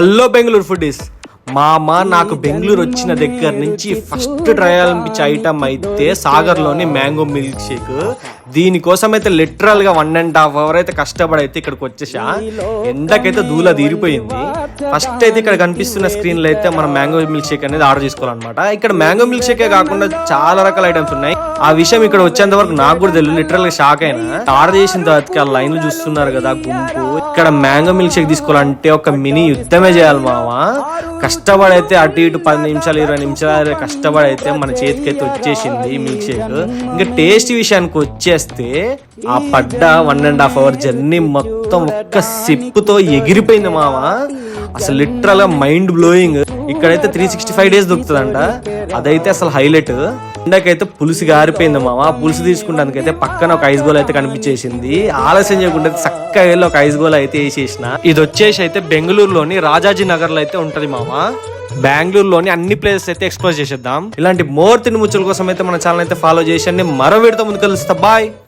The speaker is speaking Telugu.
Hello Bengaluru foodies. మామ నాకు బెంగళూరు వచ్చిన దగ్గర నుంచి ఫస్ట్ ట్రయల్ అనిపించే ఐటమ్ అయితే సాగర్లోని మ్యాంగో మిల్క్ షేక్. దీనికోసం అయితే లిటరల్ గా 1.5 hours అయితే కష్టపడి అయితే ఇక్కడికి వచ్చేసా. ఎండకైతే దూల తీరిపోయింది. ఫస్ట్ అయితే ఇక్కడ కనిపిస్తున్న స్క్రీన్ లో అయితే మనం మ్యాంగో మిల్క్ షేక్ అనేది ఆర్డర్ చేసుకోవాలన్నమాట. ఇక్కడ మ్యాంగో మిల్క్ షేకే కాకుండా చాలా రకాల ఐటమ్స్ ఉన్నాయి. ఆ విషయం ఇక్కడ వచ్చేంత వరకు నాకు కూడా తెలియదు. లిటరల్ గా షాక్ అయినా. ఆర్డర్ చేసిన తర్వాత లైన్లు చూస్తున్నారు కదా గుంపు. ఇక్కడ మ్యాంగో మిల్క్ షేక్ తీసుకోవాలంటే ఒక మినీ యుద్ధమే చేయాలి మామ. కష్టపడైతే అటు ఇటు 10 నిమిషాలు 20 నిమిషాలు కష్టపడైతే మన చేతికైతే వచ్చేసింది మిల్క్ షేక్. ఇంకా టేస్ట్ విషయానికి వచ్చేస్తే ఆ పడ్డ 1.5 hours జర్నీ మొత్తం ఒక్క సిప్పుతో ఎగిరిపోయింది మామ. అసలు లిటరల్ గా మైండ్ బ్లోయింగ్. ఇక్కడైతే 365 days దొరుకుతుందంట. అదైతే అసలు హైలైట్. ఇందాకైతే పులుసు గారిపోయింది మామ. పులుసు తీసుకుంటానికైతే పక్కన ఒక ఐస్ గోల్ అయితే కనిపించేసింది. ఆలస్యం చేయకుండా చక్కగా వెళ్ళి ఒక ఐస్ గోల్ అయితే వేసేసిన. ఇది వచ్చేసి అయితే బెంగళూరులోని రాజాజీ నగర్ లో అయితే ఉంటది మామ. బెంగళూరులోని అన్ని ప్లేసెస్ అయితే ఎక్స్ప్లోర్ చేసేద్దాం. ఇలాంటి మోర్ తిని ముచ్చల కోసం అయితే మన ఛానల్ అయితే ఫాలో చేసి మరో వీడితో ముందుకు కలుస్తా. బాయ్.